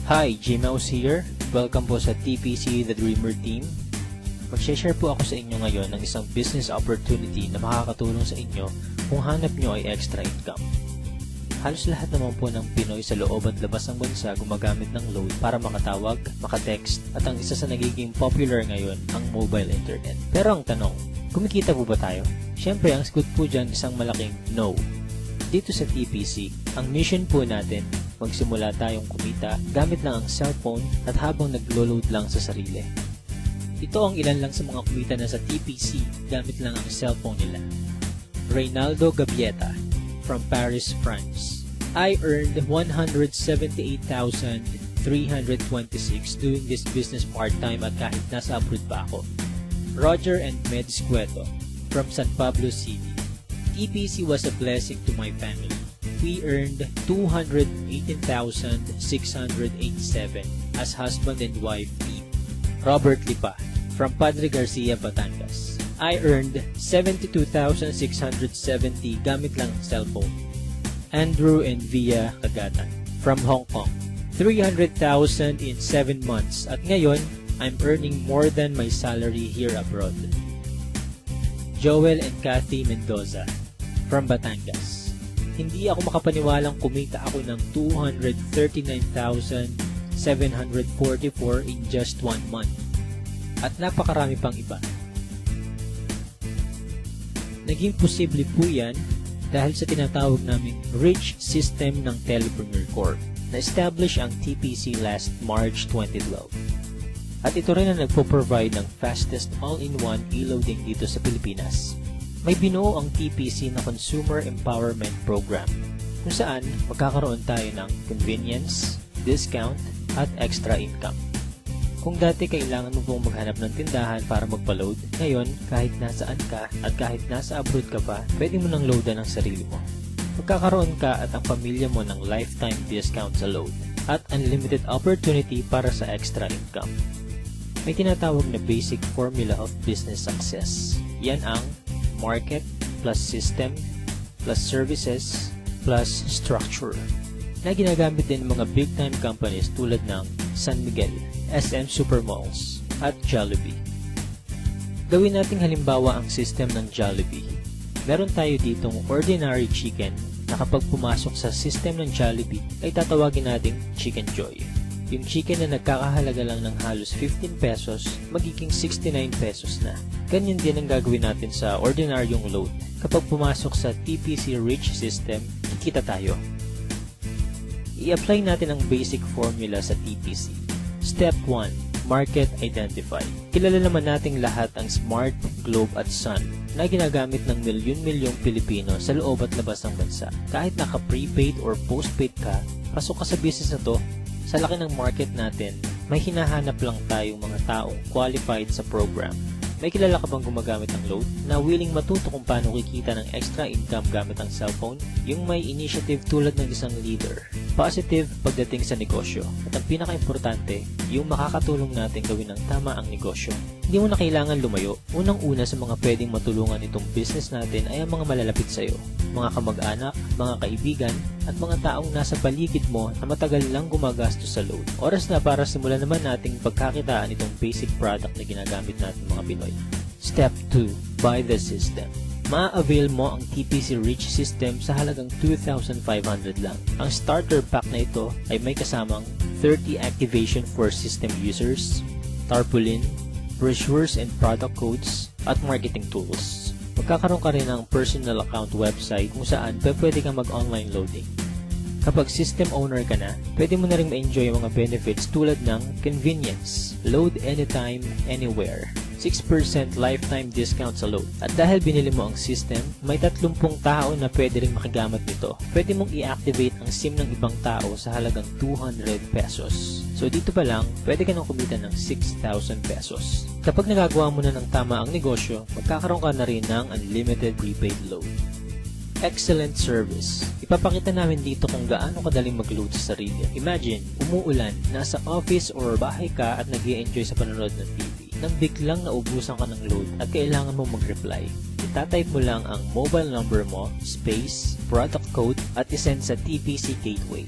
Hi, Gmouse here. Welcome po sa TPC The Dreamer Team. Mag-share po ako sa inyo ngayon ng isang business opportunity na makakatulong sa inyo kung hanap nyo ay extra income. Halos lahat naman po ng Pinoy sa loob at labas ng bansa gumagamit ng load para makatawag, makatext, at ang isa sa nagiging popular ngayon, ang mobile internet. Pero ang tanong, kumikita po ba tayo? Syempre, ang sagot po dyan isang malaking no. Dito sa TPC, ang mission po natin, magsimula tayong kumita gamit lang ang cellphone at habang naglo-load lang sa sarili. Ito ang ilan lang sa mga kumita na sa TPC gamit lang ang cellphone nila. Reynaldo Gavieta from Paris, France. I earned 178,326 doing this business part-time at kahit nasa abroad pa ako. Roger and Meds Cueto from San Pablo City. TPC was a blessing to my family. We earned 218,687 as husband and wife team. Robert Lipa from Padre Garcia, Batangas. I earned 72,670 gamit lang ang cellphone. Andrew and Via Kagatan from Hong Kong. 300,000 in 7 months at ngayon, I'm earning more than my salary here abroad. Joel and Kathy Mendoza from Batangas. Hindi ako makapaniwalang kumita ako ng 239,744 in just 1 month. At napakarami pang iba. Naging posible po yan dahil sa tinatawag naming Rich System ng Telepreneur Corp. Na-establish ang TPC last March 2012. At ito rin ang nagpo-provide ng fastest all-in-one e-loading dito sa Pilipinas. May binuo ang TPC na Consumer Empowerment Program kung saan magkakaroon tayo ng convenience, discount, at extra income. Kung dati kailangan mo pong maghanap ng tindahan para magpa-load, ngayon kahit nasaan ka at kahit nasa abroad ka pa, pwede mo nang loadan ang sarili mo. Magkakaroon ka at ang pamilya mo ng lifetime discount sa load at unlimited opportunity para sa extra income. May tinatawag na basic formula of business success. Yan ang market plus system plus services plus structure na ginagamit din ng mga big time companies tulad ng San Miguel, SM Supermalls at Jollibee. Gawin nating halimbawa ang system ng Jollibee. Meron tayo ditong ordinary chicken na kapag pumasok sa system ng Jollibee ay tatawagin nating Chicken Joy. Yung chicken na nagkakahalaga lang ng halos 15 pesos, magiging 69 pesos na. Ganyan din ang gagawin natin sa ordinaryong load. Kapag pumasok sa TPC Rich System, kikita tayo. I-apply natin ang basic formula sa TPC. Step 1. Market Identify. Kilala naman nating lahat ang Smart, Globe at Sun na ginagamit ng milyon-milyong Pilipino sa loob at labas ng bansa. Kahit naka-prepaid or postpaid ka, pasok ka sa business na to. Sa laki ng market natin, may hinahanap lang tayong mga taong qualified sa program. May kilala ka bang gumagamit ng load na willing matuto kung paano kikita ng extra income gamit ang cellphone? Yung may initiative tulad ng isang leader. Positive pagdating sa negosyo. At ang pinaka-importante, yung makakatulong natin gawin ng tama ang negosyo. Hindi mo na kailangan lumayo. Unang-una sa mga pwedeng matulungan itong business natin ay ang mga malalapit sa'yo. Mga kamag-anak, mga kaibigan, at mga taong nasa paligid mo na matagal lang gumagastos sa load. Oras na para simulan naman nating pagkakitaan itong basic product na ginagamit natin mga Pinoy. Step 2. Buy the system. Ma-avail mo ang TPC Rich System sa halagang 2,500 lang. Ang starter pack na ito ay may kasamang 30 activation for system users, tarpaulin, brochures and product codes, at marketing tools. Magkakaroon ka rin ng personal account website kung saan pwede kang mag-online loading. Kapag system owner ka na, pwede mo na rin ma-enjoy ang mga benefits tulad ng convenience, load anytime, anywhere, 6% lifetime discount sa load. At dahil binili mo ang system, may 30 tao na pwede rin makigamit nito. Pwede mong i-activate ang SIM ng ibang tao sa halagang 200 pesos. So dito pa lang, pwede ka nang kumita ng 6,000 pesos. Kapag nagagawa mo na ng tama ang negosyo, magkakaroon ka na rin ng unlimited prepaid load. Excellent service. Ipapakita namin dito kung gaano kadaling mag-load sa sarili. Imagine, umuulan, nasa office or bahay ka at nag-i-enjoy sa panonood ng TV. Nang biglang naubusan ka ng load at kailangan mo mag-reply, itatype mo lang ang mobile number mo, space, product code at isend sa TPC Gateway.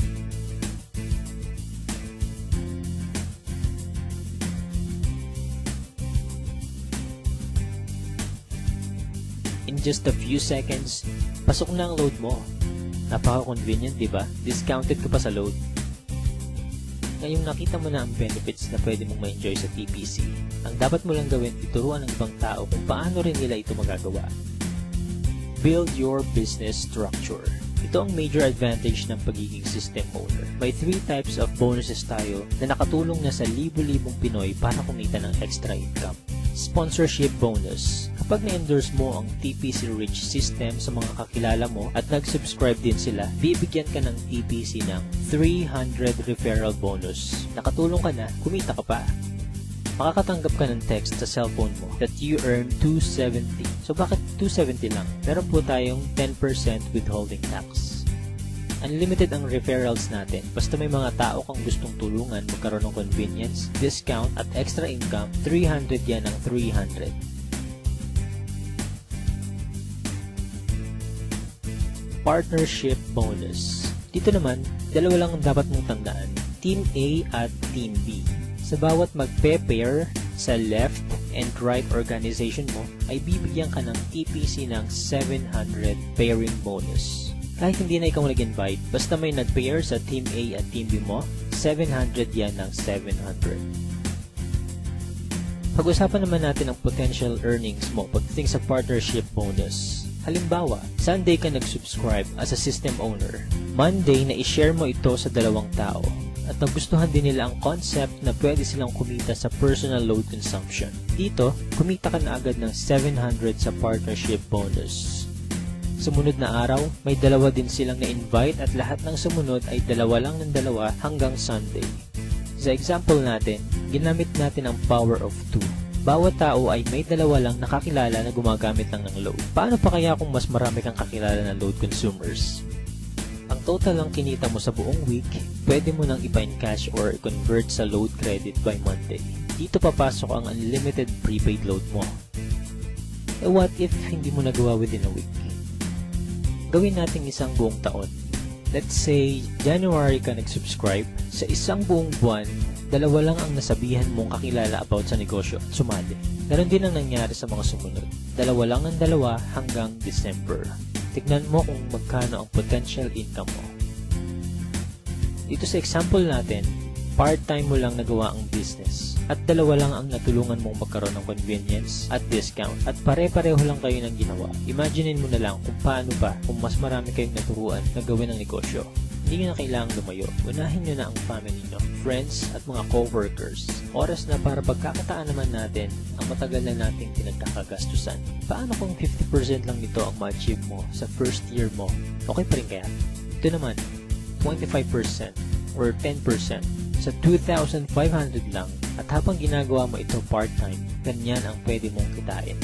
in just a few seconds, pasok na ang load mo. Napaka-convenient, di ba? Discounted ka pa sa load. Ngayong nakita mo na ang benefits na pwede mong ma-enjoy sa TPC, ang dapat mo lang gawin ituruan ng ibang tao kung paano rin nila ito magagawa. Build your business structure. Ito ang major advantage ng pagiging system owner. May 3 types of bonuses tayo na nakatulong na sa libo-libong Pinoy para kumita ng extra income. Sponsorship bonus. Kapag na-endorse mo ang TPC Rich system sa mga kakilala mo at nag-subscribe din sila, bibigyan ka ng TPC ng 300 referral bonus. Nakatulong ka na, kumita ka pa. Makakatanggap ka ng text sa cellphone mo that you earn 270. So bakit 270 lang? Meron po tayong 10% withholding tax. Unlimited ang referrals natin. Basta may mga tao kang gustong tulungan magkaroon ng convenience, discount at extra income, 300 yan ang 300. Partnership bonus. Dito naman, dalawa lang ang dapat mong tandaan. Team A at Team B. Sa bawat magpe-pair sa left and right organization mo, ay bibigyan ka ng TPC ng 700 pairing bonus. Kahit hindi na ikaw nag-invite, basta may nag-pair sa Team A at Team B mo, 700 yan ng 700. Pag-usapan naman natin ang potential earnings mo pagdating sa partnership bonus. Halimbawa, Sunday ka nag-subscribe as a system owner. Monday na i-share mo ito sa dalawang tao. At nagustuhan din nila ang concept na pwede silang kumita sa personal load consumption. Dito, kumita ka na agad ng 700 sa partnership bonus. Sumunod na araw, may dalawa din silang na-invite at lahat ng sumunod ay dalawa lang ng dalawa hanggang Sunday. Sa example natin, ginamit natin ang power of 2. Bawat tao ay may dalawa lang nakakilala na gumagamit lang ng load. Paano pa kaya kung mas marami kang kakilala na load consumers? Ang total lang kinita mo sa buong week, pwede mo nang ipa-encash or i-convert sa load credit by Monday. Dito papasok ang unlimited prepaid load mo. E what if hindi mo nagawa within a week? Gawin natin isang buong taon. Let's say, January ka nag-subscribe. Sa isang buong buwan, dalawa lang ang nasabihan mong kakilala about sa negosyo at sumali. Ganon din ang nangyari sa mga sumunod. Dalawa lang ang dalawa hanggang December. Tignan mo kung magkano ang potential income mo. Dito sa example natin, part-time mo lang nagawa ang business at dalawa lang ang natulungan mong magkaroon ng convenience at discount at pare-pareho lang kayo ng ginawa. Imaginein mo na lang kung paano pa kung mas marami kayong naturuan na gawin ang negosyo. Hindi nyo na kailangang lumayo. Unahin nyo na ang family nyo, friends at mga co-workers. Oras na para pagkakataan naman natin ang matagal na nating pinagkakagastusan. Paano kung 50% lang nito ang ma-achieve mo sa first year mo? Okay pa rin kaya? Ito naman, 25% or 10% sa 2,500 lang at habang ginagawa mo ito part-time, ganyan ang pwede mong kitain.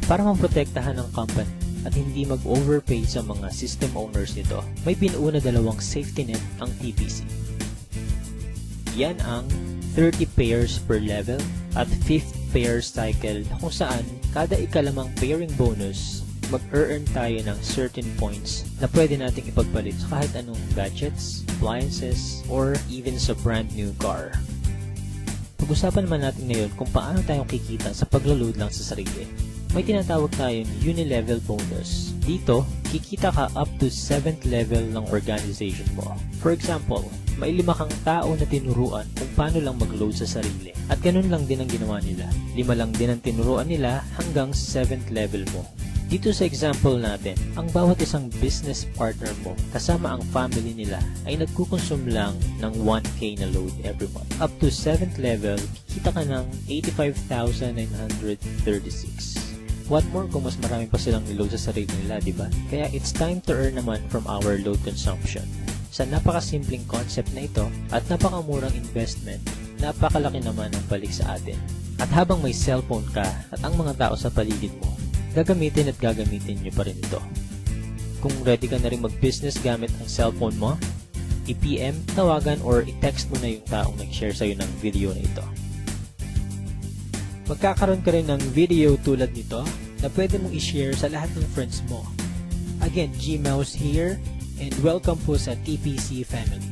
Para maprotektahan ang company at hindi mag-overpay sa mga system owners nito, may binuo na dalawang safety net ang TPC. Yan ang 30 pairs per level at 5th pair cycle kung saan kada ikalimang pairing bonus, mag-earn tayo ng certain points na pwede nating ipagpalit sa kahit anong gadgets, appliances, or even sa brand new car. Pag-usapan naman natin ngayon kung paano tayo kikita sa paglo-load lang sa sarili. May tinatawag tayong uni-level bonus. Dito, kikita ka up to 7th level ng organization mo. For example, may 5 kang tao na tinuruan kung paano lang mag-load sa sarili. At ganun lang din ang ginawa nila. 5 lang din ang tinuruan nila hanggang 7th level mo. Dito sa example natin, ang bawat isang business partner mo kasama ang family nila ay nagkukonsume lang ng 1K na load every month. Up to 7th level, kikita ka ng 85,936. What more kung mas marami pa silang niload sa sarili nila, diba? Kaya it's time to earn naman from our load consumption. Sa napakasimpleng concept na ito at napakamurang investment, napakalaki naman ang balik sa atin. At habang may cellphone ka at ang mga tao sa paligid mo, gagamitin at gagamitin nyo pa rin ito. Kung ready ka na rin mag-business gamit ang cellphone mo, i-PM, tawagan, or i-text mo na yung taong nag-share sa'yo ng video na ito. Magkakaroon ka rin ng video tulad nito na pwede mong i-share sa lahat ng friends mo. Again, G-Mouse here, and welcome po sa TPC family.